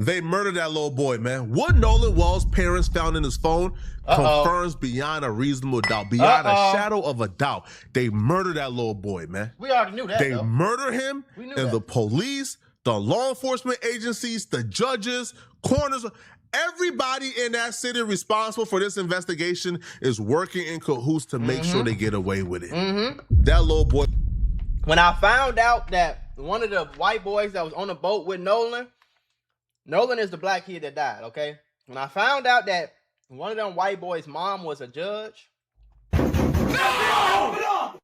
They murdered that little boy, man. What Nolan Wall's parents found in his phone confirms beyond a reasonable doubt, beyond a shadow of a doubt. They murdered that little boy, man. We already knew that, They though. murder him, and the police, the law enforcement agencies, the judges, coroners, everybody in that city responsible for this investigation is working in cahoots to make sure they get away with it. That little boy. When I found out that one of the white boys that was on the boat with Nolan is the black kid that died, okay? When I found out that one of them white boys' mom was a judge. No!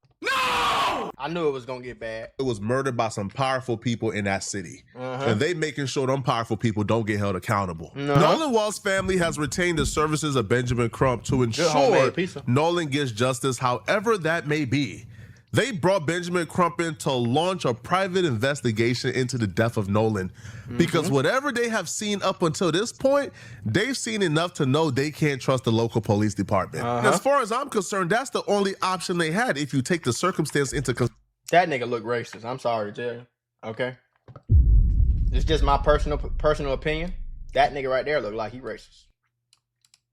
I knew it was gonna get bad. It was murdered by some powerful people in that city. And they making sure them powerful people don't get held accountable. Nolan Wall's family has retained the services of Benjamin Crump to ensure Nolan gets justice, however that may be. They brought Benjamin Crump in to launch a private investigation into the death of Nolan because whatever they have seen up until this point, they've seen enough to know they can't trust the local police department. As far as I'm concerned, that's the only option they had if you take the circumstance into consideration. That nigga look racist. I'm sorry, Jerry. Okay? It's just my personal opinion. That nigga right there look like he racist.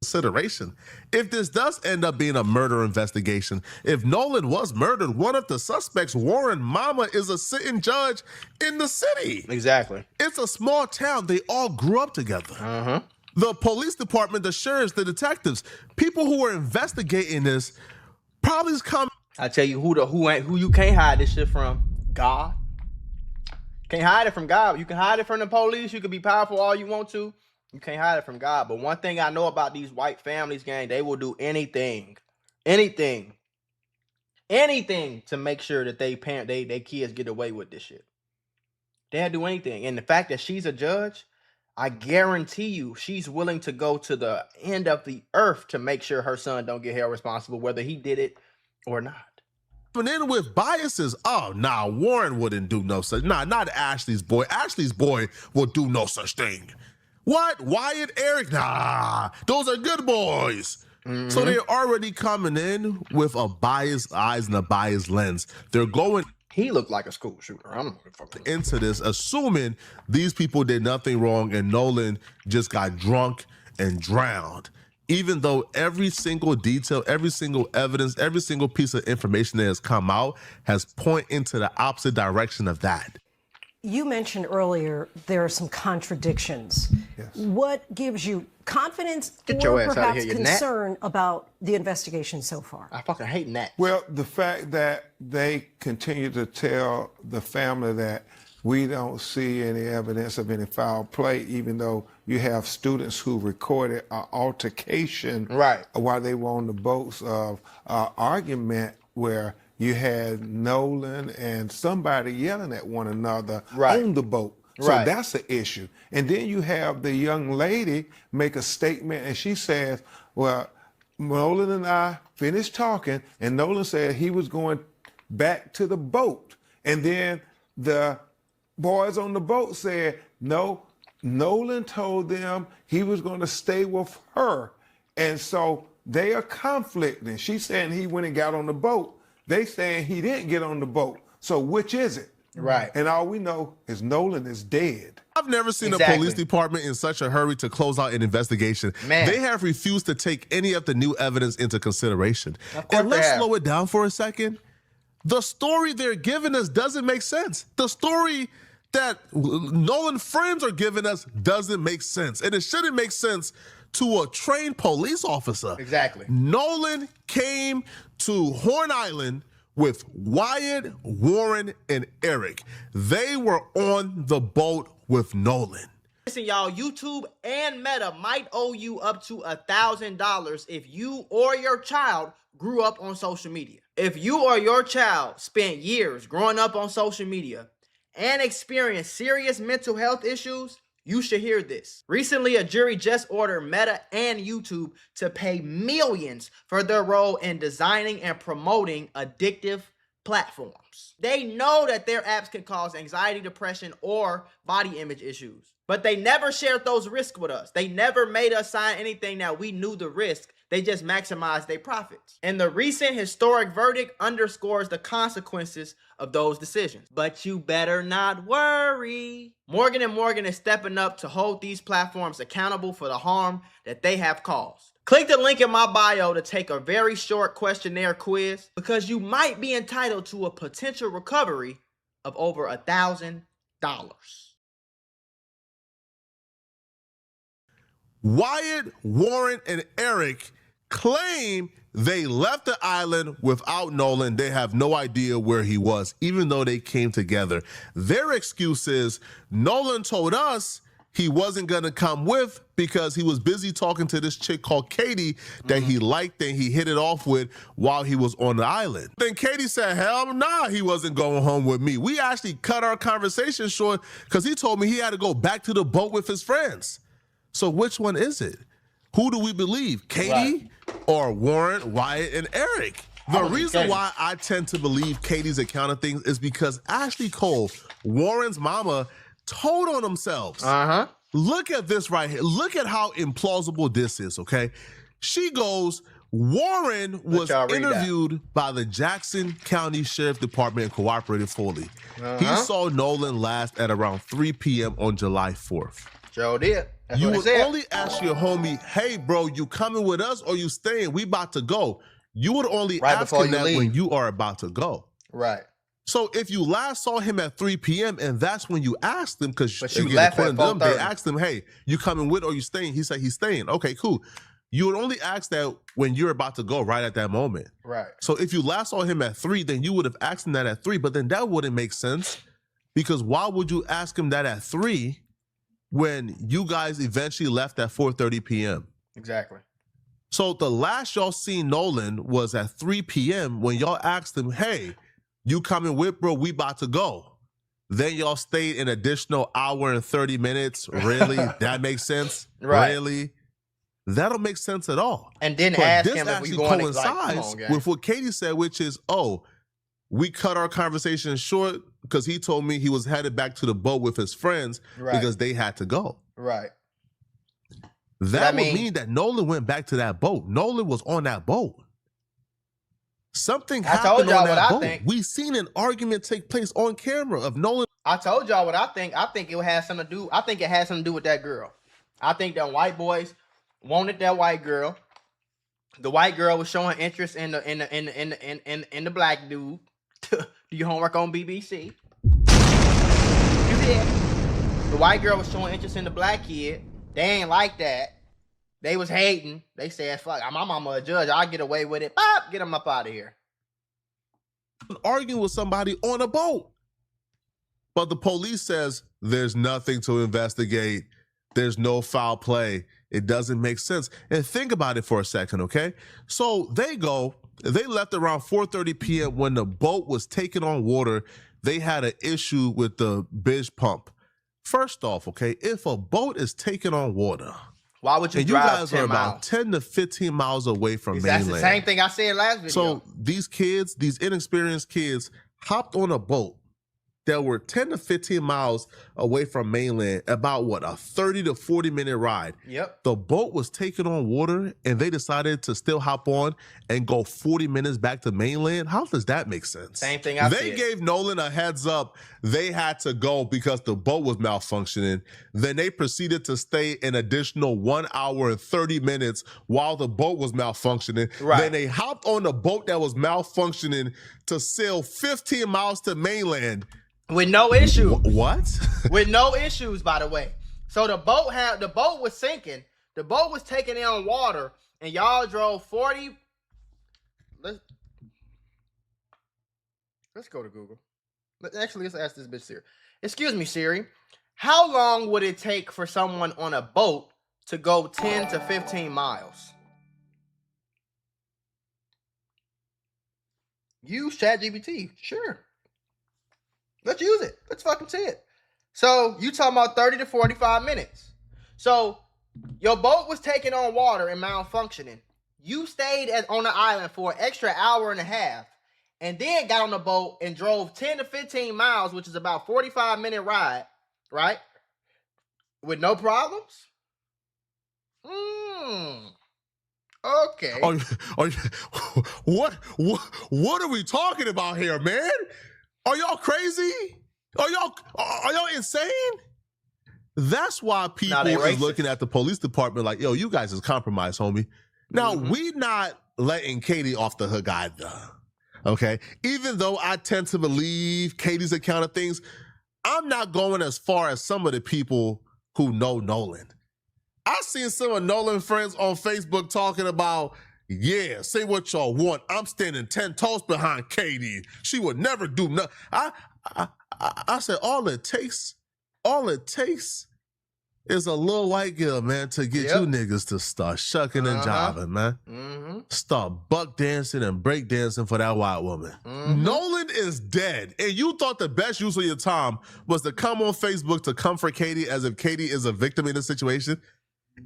Consideration. If this does end up being a murder investigation, if Nolan was murdered, one of the suspects, Warren Mama, is a sitting judge in the city. Exactly. It's a small town. They all grew up together. The police department, the sheriffs, the detectives, people who are investigating this probably come. I tell you who you can't hide this shit from. God. Can't hide it from God. You can hide it from the police. You can be powerful all you want to. You can't hide it from God. But one thing I know about these white families, gang, they will do anything to make sure that they kids get away with this shit. They'll do anything. And the fact that she's a judge, I guarantee you she's willing to go to the end of the earth to make sure her son don't get held responsible, whether he did it or not. And in with biases. Oh, nah, Warren wouldn't do no such. Nah, not Ashley's boy. Ashley's boy will do no such thing. What? Wyatt, Eric? Nah, those are good boys. So they're already coming in with a biased eyes and a biased lens. They're going. He looked like a school shooter. I'm into this, assuming these people did nothing wrong and Nolan just got drunk and drowned. Even though every single detail, every single evidence, every single piece of information that has come out has pointed into the opposite direction of that. You mentioned earlier there are some contradictions. Yes. What gives you confidence or perhaps concern about the investigation so far? I fucking hate that. Well, the fact that they continue to tell the family that we don't see any evidence of any foul play, even though you have students who recorded an altercation while they were on the boats of argument where you had Nolan and somebody yelling at one another on the boat. So that's the issue. And then you have the young lady make a statement and she says, well, Nolan and I finished talking and Nolan said he was going back to the boat. And then the boys on the boat said, no, Nolan told them he was going to stay with her. And so they are conflicting. She's saying he went and got on the boat. They saying he didn't get on the boat. So which is it? Right. And all we know is Nolan is dead. I've never seen a police department in such a hurry to close out an investigation. Man. They have refused to take any of the new evidence into consideration. And let's slow it down for a second. The story they're giving us doesn't make sense. The story that Nolan friends are giving us doesn't make sense. And it shouldn't make sense to a trained police officer. Exactly. Nolan came to Horn Island with Wyatt, Warren, and Eric. They were on the boat with Nolan. Listen, y'all, YouTube and Meta might owe you up to $1,000 if you or your child grew up on social media. If you or your child spent years growing up on social media and experienced serious mental health issues, you should hear this. Recently, a jury just ordered Meta and YouTube to pay millions for their role in designing and promoting addictive platforms. They know that their apps can cause anxiety, depression, or body image issues, but they never shared those risks with us. They never made us sign anything that we knew the risk They just maximize their profits. And the recent historic verdict underscores the consequences of those decisions. But you better not worry. Morgan & Morgan is stepping up to hold these platforms accountable for the harm that they have caused. Click the link in my bio to take a very short questionnaire quiz because you might be entitled to a potential recovery of over $1,000. Wyatt, Warren, and Eric claim they left the island without Nolan. They have no idea where he was, even though they came together. Their excuse is Nolan told us he wasn't going to come with because he was busy talking to this chick called Katie that he liked and he hit it off with while he was on the island. Then Katie said, hell nah, he wasn't going home with me. We actually cut our conversation short because he told me he had to go back to the boat with his friends. So which one is it? Who do we believe, Katie or Warren, Wyatt, and Eric? The reason why I tend to believe Katie's account of things is because Ashley Cole, Warren's mama, told on themselves. Look at this right here. Look at how implausible this is, okay? She goes, Warren was interviewed by the Jackson County Sheriff Department and cooperated fully. He saw Nolan last at around 3 p.m. on July 4th. Joe did. That's you would only ask your homie, hey, bro, you coming with us or you staying? We about to go. You would only ask him that when you are about to go. Right. So if you last saw him at 3 p.m. and that's when you asked him, because you left at 4:30. They asked him, hey, you coming with or you staying? He said he's staying. Okay, cool. You would only ask that when you're about to go right at that moment. Right. So if you last saw him at 3, then you would have asked him that at 3, but then that wouldn't make sense because why would you ask him that at 3 when you guys eventually left at 4:30 p.m.? Exactly. So the last y'all seen Nolan was at 3 p.m. when y'all asked him, hey, you coming with, bro? We about to go. Then y'all stayed an additional hour and 30 minutes. Really? That makes sense? Right. Really? That don't make sense at all. And then but ask this him if we actually going coincides with what Katie said, which is, oh, we cut our conversation short because he told me he was headed back to the boat with his friends because they had to go. Right. That would mean that Nolan went back to that boat. Nolan was on that boat. Something happened on that boat. We seen an argument take place on camera of Nolan. I told y'all what I think. I think it had something to do. I think it had something to do with that girl. I think that white boys wanted that white girl. The white girl was showing interest in the black dude. Do your homework on BBC. You see it? The white girl was showing interest in the black kid. They ain't like that. They was hating. They said, fuck, my mama a judge. I'll get away with it. Pop, get him up out of here. Arguing with somebody on a boat. But the police says there's nothing to investigate. There's no foul play. It doesn't make sense. And think about it for a second, okay? So they left around 4:30 p.m. when the boat was taking on water. They had an issue with the bitch pump. First off, okay, if a boat is taking on water, why would you and drive you guys 10 are about miles? 10 to 15 miles away from mainland. That's the same thing I said last video. So these kids, these inexperienced kids, hopped on a boat that were 10 to 15 miles away from mainland, about what, a 30 to 40 minute ride. Yep. The boat was taking on water and they decided to still hop on and go 40 minutes back to mainland. How does that make sense? Same thing I said. They gave Nolan a heads up. They had to go because the boat was malfunctioning. Then they proceeded to stay an additional 1 hour and 30 minutes while the boat was malfunctioning. Right. Then they hopped on the boat that was malfunctioning to sail 15 miles to mainland. With no issues. What? With no issues, by the way. So the boat was sinking. The boat was taking in on water, and y'all drove 40. Let's go to Google. Actually, let's ask this bitch Siri. Excuse me, Siri. How long would it take for someone on a boat to go 10 to 15 miles? Use ChatGPT. Sure. Let's use it. Let's fucking see it. So you talking about 30 to 45 minutes. So your boat was taking on water and malfunctioning. You stayed on the island for an extra hour and a half and then got on the boat and drove 10 to 15 miles, which is about 45-minute ride, right? With no problems? Okay. What are we talking about here, man? Are y'all crazy? Are y'all insane? That's why people is looking at the police department like, yo, you guys is compromised, homie. Now, we not letting Katie off the hook either, okay? Even though I tend to believe Katie's account of things, I'm not going as far as some of the people who know Nolan. I seen some of Nolan friends on Facebook talking about, yeah, say what y'all want. I'm standing 10 toes behind Katie. She would never do nothing. I said, all it takes is a little white girl, man, to get you niggas to start shucking and jiving, man. Start buck dancing and break dancing for that white woman. Nolan is dead. And you thought the best use of your time was to come on Facebook to comfort Katie as if Katie is a victim in this situation.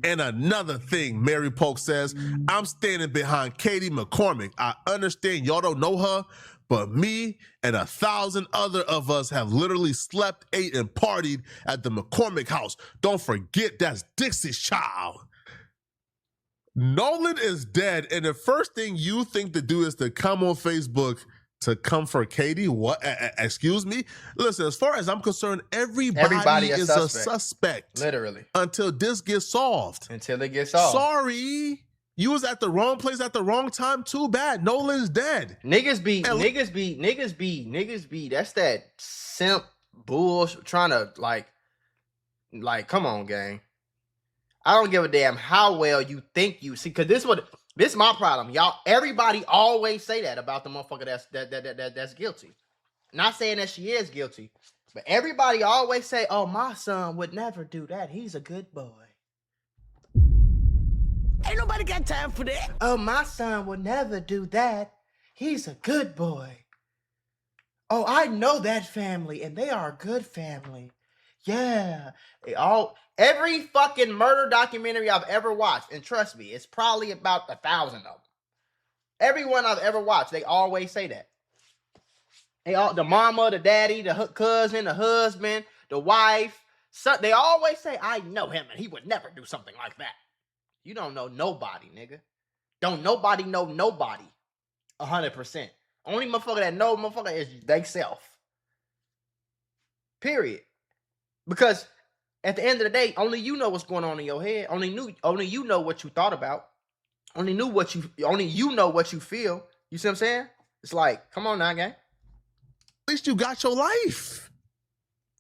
And another thing, Mary Polk says, I'm standing behind Katie McCormick. I understand y'all don't know her, but me and 1,000 other of us have literally slept, ate, and partied at the McCormick house. Don't forget that's Dixie's child. Nolan is dead, and the first thing you think to do is to come on Facebook to comfort Katie. What? Excuse me? Listen, as far as I'm concerned, everybody is a suspect. Literally. Until this gets solved. Until it gets solved. Sorry. You was at the wrong place at the wrong time. Too bad. Nolan's dead. Niggas be. That's that simp bullshit trying to like, come on, gang. I don't give a damn how well you think you see, because this is my problem, y'all. Everybody always say that about the motherfucker that's guilty. Not saying that she is guilty, but everybody always say, "Oh, my son would never do that. He's a good boy." Ain't nobody got time for that. Oh, my son would never do that. He's a good boy. Oh, I know that family, and they are a good family. Yeah. Every fucking murder documentary I've ever watched, and trust me, it's probably about 1,000 of them. Every one I've ever watched, they always say that. The mama, the daddy, the cousin, the husband, the wife, they always say, I know him, and he would never do something like that. You don't know nobody, nigga. Don't nobody know nobody 100%. Only motherfucker that know motherfucker is they self. Period. Because at the end of the day, only you know what's going on in your head. Only you know what you thought about. Only you know what you feel. You see what I'm saying? It's like, come on now, gang. At least you got your life.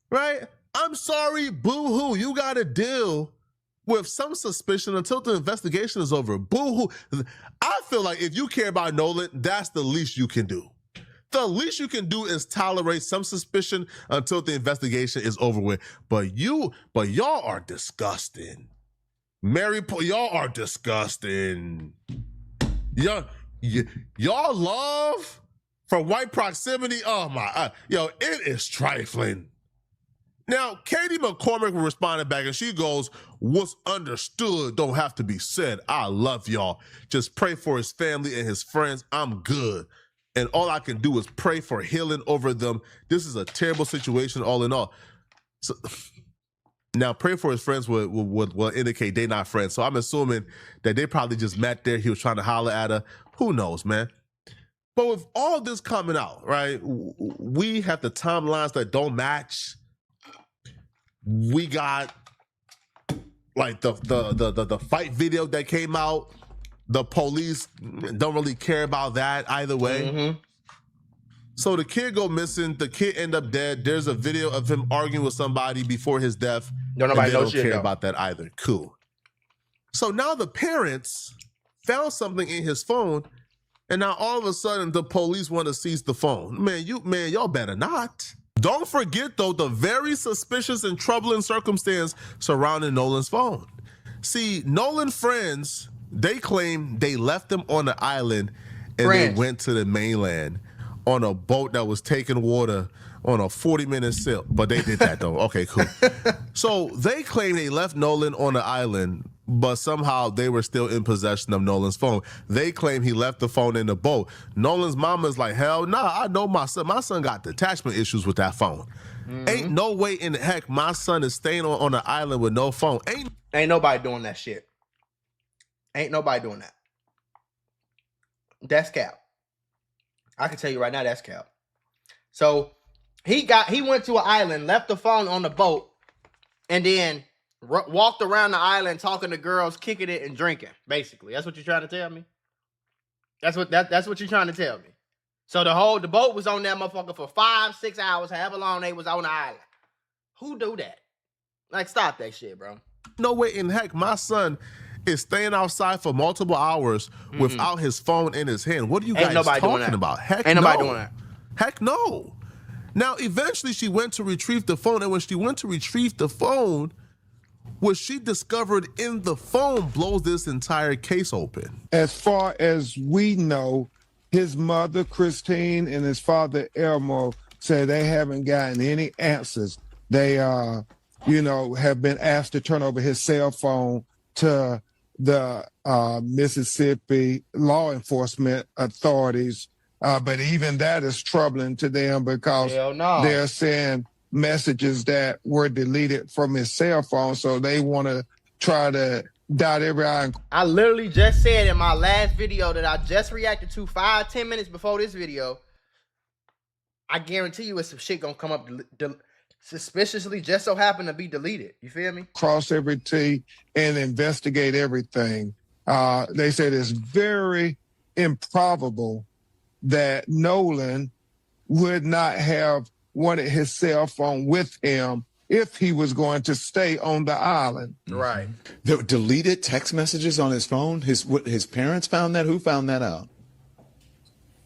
Right? I'm sorry, boo-hoo. You got to deal with some suspicion until the investigation is over. Boo-hoo. I feel like if you care about Nolan, that's the least you can do. The least you can do is tolerate some suspicion until the investigation is over with. But y'all are disgusting. Y'all are disgusting. Y'all love for white proximity. Oh my, it is trifling. Now, Katie McCormick responded back and she goes, what's understood don't have to be said. I love y'all. Just pray for his family and his friends. I'm good. And all I can do is pray for healing over them. This is a terrible situation all in all. So now pray for his friends will indicate they're not friends. So I'm assuming that they probably just met there. He was trying to holler at her. Who knows, man? But with all this coming out, right, we have the timelines that don't match. We got like the fight video that came out. The police don't really care about that either way. Mm-hmm. So the kid go missing. The kid end up dead. There's a video of him arguing with somebody before his death. Nobody don't care about that either. Cool. So now the parents found something in his phone, and now all of a sudden the police want to seize the phone. Man, y'all better not. Don't forget though the very suspicious and troubling circumstance surrounding Nolan's phone. See, Nolan friends, they claim they left him on the island and they went to the mainland on a boat that was taking water on a 40-minute sail. But they did that though. Okay, cool. So they claim they left Nolan on the island, but somehow they were still in possession of Nolan's phone. They claim he left the phone in the boat. Nolan's mama's like, hell nah, I know my son. My son got detachment issues with that phone. Mm-hmm. Ain't no way in the heck my son is staying on the island with no phone. Ain't nobody doing that shit. Ain't nobody doing that. That's cap. I can tell you right now, that's cap. So he went to an island, left the phone on the boat, and then walked around the island talking to girls, kicking it and drinking. Basically, that's what you're trying to tell me. That's what you're trying to tell me. So the boat was on that motherfucker for 5-6 hours, however long they was on the island. Who do that? Like, stop that shit, bro. No way in heck my son is staying outside for multiple hours without his phone in his hand. What are you guys talking about? Heck no. Ain't nobody doing that. Heck no. Now, eventually she went to retrieve the phone, and when she went to retrieve the phone, what she discovered in the phone blows this entire case open. As far as we know, his mother, Christine, and his father, Elmo, say they haven't gotten any answers. They, have been asked to turn over his cell phone to the Mississippi law enforcement authorities. But even that is troubling to them because they're saying messages that were deleted from his cell phone. So they want to try to dot every I. I literally just said in my last video that I just reacted to 5-10 minutes before this video, I guarantee you it's some shit gonna come up suspiciously just so happen to be deleted. You feel me? Cross every T and investigate everything. They said it's very improbable that Nolan would not have wanted his cell phone with him if he was going to stay on the island. Right. The deleted text messages on his phone? His parents found that? Who found that out?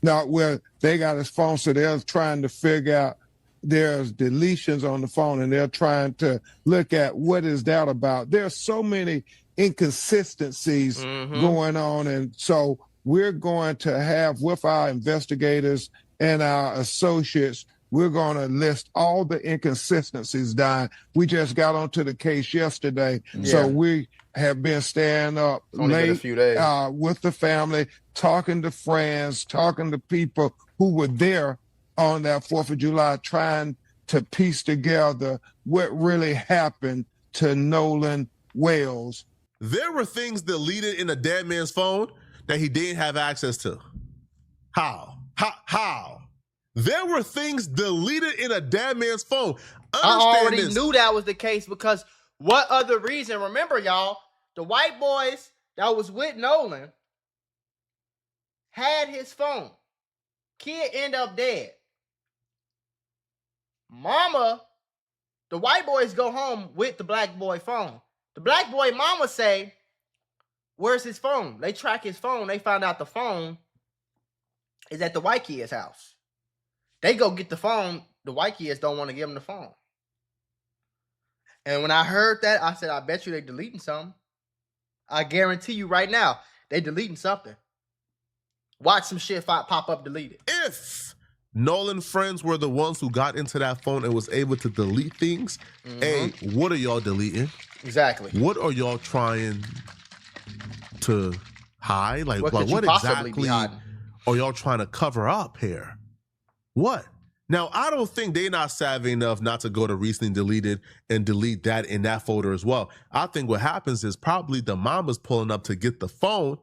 No, well, they got his phone, so they're trying to figure out there's deletions on the phone, and they're trying to look at what is that about. There's so many inconsistencies going on, and so we're going to have, with our investigators and our associates, we're going to list all the inconsistencies down. We just got onto the case yesterday, so we have been staying up late a few days. With the family, talking to friends, talking to people who were there on that 4th of July, trying to piece together what really happened to Nolan Wales. There were things deleted in a dead man's phone that he didn't have access to. How? There were things deleted in a dead man's phone. I already knew that was the case because what other reason? Remember, y'all, the white boys that was with Nolan had his phone. Kid end up dead. Mama, the white boys go home with the black boy phone. The black boy mama say, where's his phone? They track his phone. They find out the phone is at the white kid's house. They go get the phone. The white kids don't want to give them the phone. And when I heard that, I said, I bet you they deleting something. I guarantee you right now, they deleting something. Watch some shit pop up deleted. If Nolan friends were the ones who got into that phone and was able to delete things, hey, what are y'all deleting? Exactly. What are y'all trying to hide? Like what exactly are y'all trying to cover up here? What? Now, I don't think they're not savvy enough not to go to recently deleted and delete that in that folder as well. I think what happens is probably the mama's pulling up to get the phone.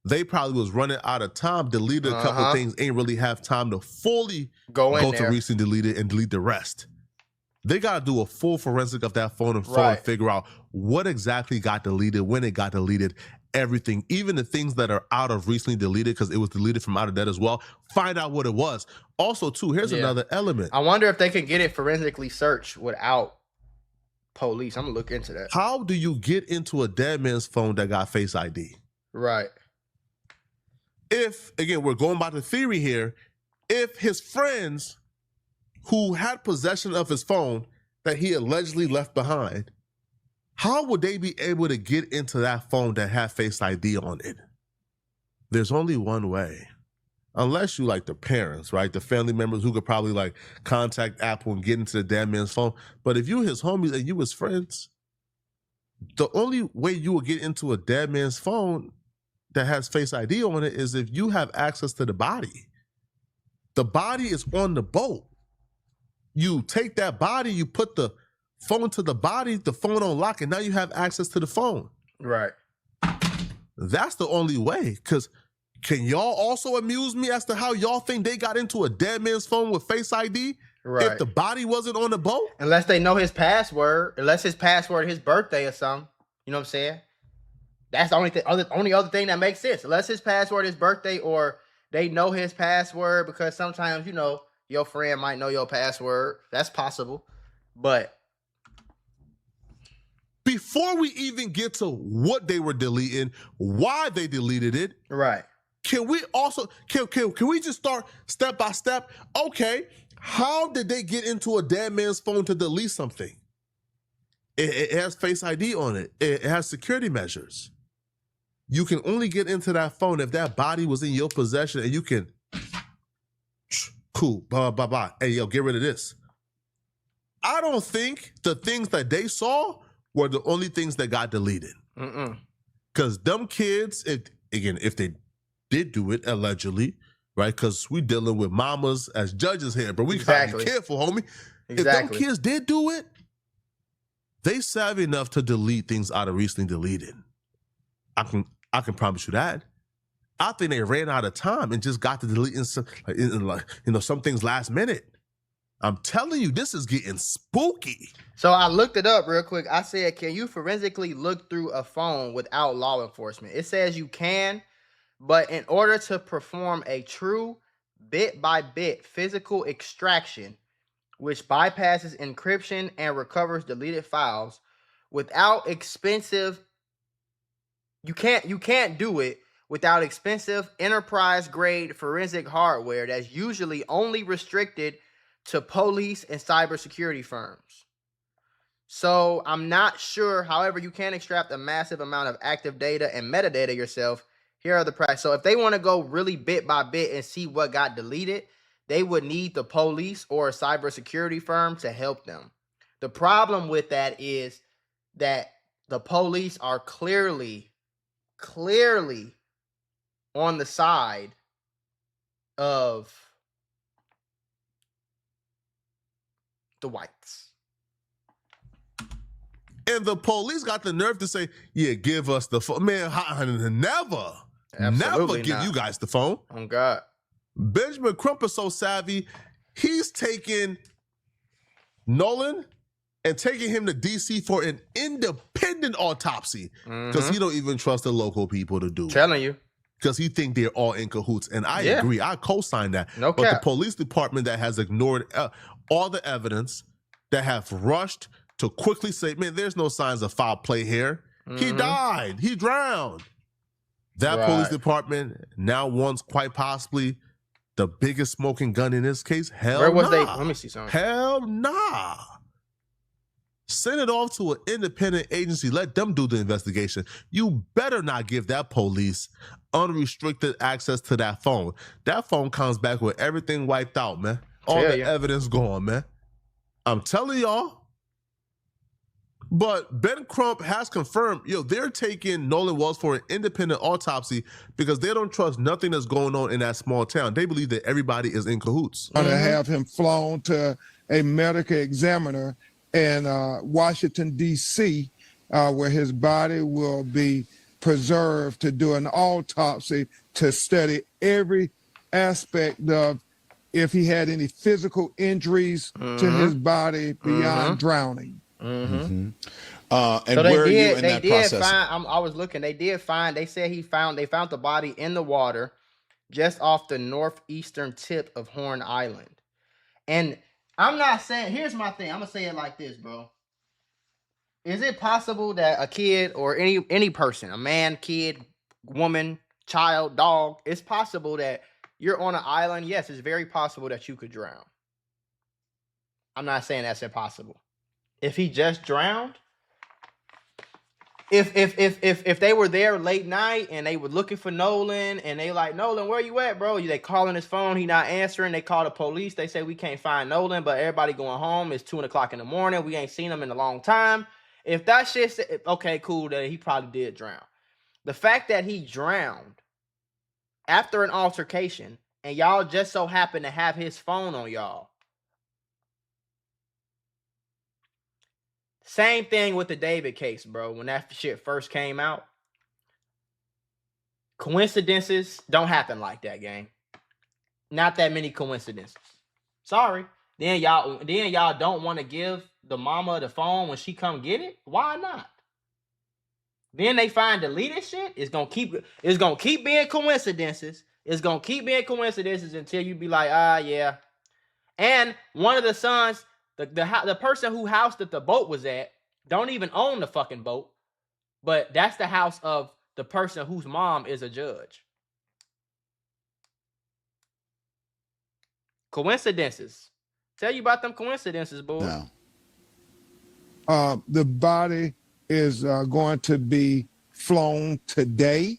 They probably was running out of time, deleted a couple things, ain't really have time to fully go to recently deleted and delete the rest. They got to do a full forensic of that phone and figure out what exactly got deleted, when it got deleted, everything, even the things that are out of recently deleted because it was deleted from out of that as well. Find out what it was. Also, too, here's another element. I wonder if they can get it forensically searched without police. I'm going to look into that. How do you get into a dead man's phone that got Face ID? Right. If, again, we're going by the theory here, if his friends who had possession of his phone that he allegedly left behind, how would they be able to get into that phone that had Face ID on it? There's only one way. Unless you like the parents, right? The family members who could probably like contact Apple and get into the dead man's phone. But if you his homies and you his friends, the only way you will get into a dead man's phone that has Face ID on it is if you have access to the body. The body is on the boat. You take that body, you put the phone to the body, the phone on lock, and now you have access to the phone. Right. That's the only way, because Can y'all also amuse me as to how y'all think they got into a dead man's phone with Face ID if the body wasn't on the boat? Unless they know his password, his birthday or something. You know what I'm saying? That's the only other thing that makes sense. Unless his password is birthday, or they know his password, because sometimes, you know, your friend might know your password. That's possible. But before we even get to what they were deleting, why they deleted it, right? Can we also can we just start step by step? Okay, how did they get into a dead man's phone to delete something? It has Face ID on it. It has security measures. You can only get into that phone if that body was in your possession, and you can, cool, bye. Hey, yo, get rid of this. I don't think the things that they saw were the only things that got deleted. Because them kids, if they did do it, allegedly, right? Because we dealing with mamas as judges here, but we gotta be careful, homie. If them kids did do it, they savvy enough to delete things out of recently deleted. I can promise you that. I think they ran out of time and just got to deleting some things last minute. I'm telling you, this is getting spooky. So I looked it up real quick. I said, can you forensically look through a phone without law enforcement? It says you can, but in order to perform a true bit-by-bit physical extraction, which bypasses encryption and recovers deleted files without expensive, you can't do it without expensive enterprise-grade forensic hardware that's usually only restricted to police and cybersecurity firms. So I'm not sure. However, you can extract a massive amount of active data and metadata yourself. Here are the prices. So if they want to go really bit by bit and see what got deleted, they would need the police or a cybersecurity firm to help them. The problem with that is that the police are clearly on the side of the whites. And the police got the nerve to say, yeah, give us the phone. Man, never give you guys the phone. Oh, God. Benjamin Crump is so savvy, he's taking Nolan and taking him to D.C. for an independent autopsy because he don't even trust the local people to do it. Telling you. Because he think they're all in cahoots. And I agree. I co-sign that. No but cap. the police department that has ignored all the evidence, that have rushed to quickly say, man, there's no signs of foul play here. He died. He drowned. That police department now wants quite possibly the biggest smoking gun in this case. Hell nah. Let me see something. Hell nah. Send it off to an independent agency. Let them do the investigation. You better not give that police unrestricted access to that phone. That phone comes back with everything wiped out, man. All the evidence gone, man. I'm telling y'all. But Ben Crump has confirmed, they're taking Nolan Wells for an independent autopsy because they don't trust nothing that's going on in that small town. They believe that everybody is in cahoots. To have him flown to a medical examiner in Washington, D.C., where his body will be preserved to do an autopsy to study every aspect of if he had any physical injuries to his body beyond drowning. And so where are you in that process? I was looking. They said they found the body in the water just off the northeastern tip of Horn Island. And I'm not saying, here's my thing. I'm going to say it like this, bro. Is it possible that a kid or any person, a man, kid, woman, child, dog, it's possible that you're on an island? Yes, it's very possible that you could drown. I'm not saying that's impossible. If he just drowned, if they were there late night and they were looking for Nolan and they like, Nolan, where you at, bro? They calling his phone, he not answering. They call the police. They say we can't find Nolan, but everybody going home. It's 2:00 in the morning. We ain't seen him in a long time. If that shit's okay, cool, that he probably did drown. The fact that he drowned after an altercation and y'all just so happen to have his phone on y'all. Same thing with the David case, bro. When that shit first came out, Coincidences don't happen like that, gang. Not that many coincidences. Sorry. Then y'all don't want to give the mama the phone when she come get it? Why not? Then they find deleted shit. It's gonna keep being coincidences. It's gonna keep being coincidences until you be like, yeah. And one of the sons, the person who house that the boat was at, don't even own the fucking boat. But that's the house of the person whose mom is a judge. Coincidences. Tell you about them coincidences, boy. No. The body is going to be flown today.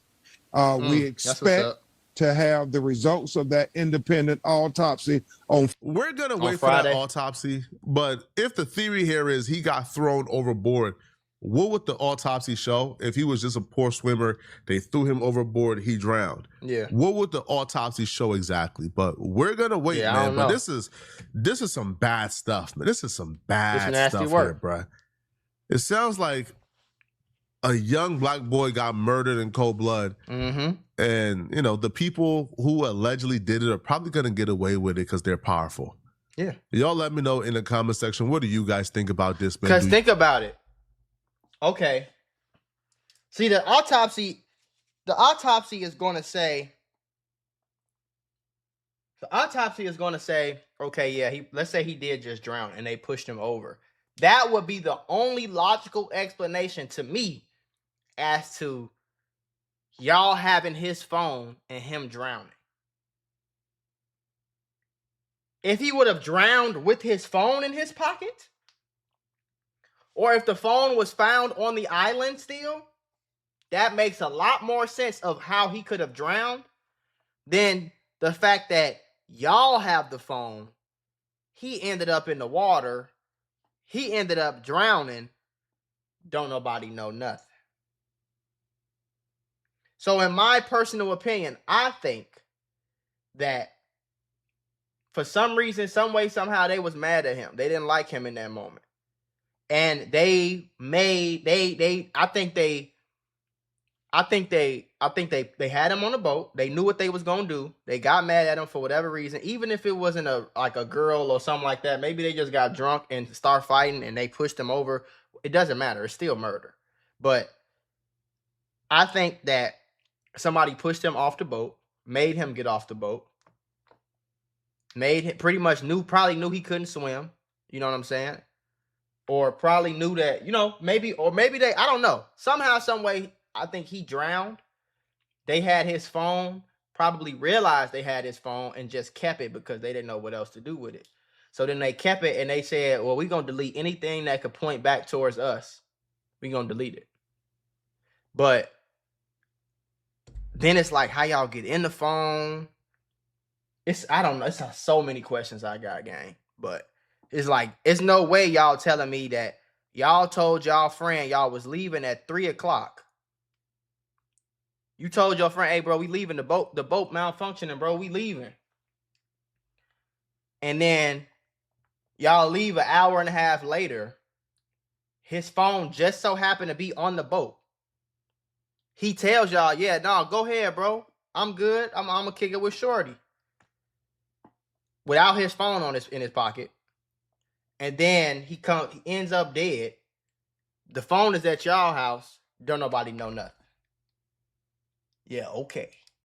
We expect to have the results of that independent autopsy on. We're gonna wait for that autopsy, but if the theory here is he got thrown overboard, what would the autopsy show? If he was just a poor swimmer, they threw him overboard, he drowned. Yeah. What would the autopsy show exactly? But we're gonna wait, man. But this is some bad stuff, man. This is some bad stuff here, bro. It sounds like a young black boy got murdered in cold blood. Mm-hmm. And, the people who allegedly did it are probably going to get away with it because they're powerful. Yeah. Y'all let me know in the comment section, what do you guys think about this, man? Because think about it. Okay. See, the autopsy is going to say, okay, yeah, let's say he did just drown and they pushed him over. That would be the only logical explanation to me as to y'all having his phone and him drowning. If he would have drowned with his phone in his pocket, or if the phone was found on the island still, that makes a lot more sense of how he could have drowned than the fact that y'all have the phone, he ended up in the water, he ended up drowning, don't nobody know nothing. So in my personal opinion, I think that for some reason, some way, somehow they was mad at him. They didn't like him in that moment. And I think they had him on the boat. They knew what they was going to do. They got mad at him for whatever reason. Even if it wasn't a girl or something like that, maybe they just got drunk and start fighting and they pushed him over. It doesn't matter. It's still murder. But I think that somebody pushed him off the boat, made him get off the boat, probably knew he couldn't swim. You know what I'm saying? Or probably knew that, maybe they, I don't know. Somehow, some way, I think he drowned. They had his phone, probably realized they had his phone and just kept it because they didn't know what else to do with it. So then they kept it and they said, well, we're going to delete anything that could point back towards us. We're going to delete it. But then it's like, how y'all get in the phone? I don't know. It's so many questions I got, gang. But it's like, it's no way y'all telling me that y'all told y'all friend y'all was leaving at 3:00. You told your friend, hey, bro, we leaving the boat malfunctioning, bro. We leaving. And then y'all leave an hour and a half later. His phone just so happened to be on the boat. He tells y'all, yeah, no, go ahead, bro. I'm good. I'm going to kick it with Shorty. Without his phone in his pocket. And then he ends up dead. The phone is at y'all house. Don't nobody know nothing. Yeah, okay.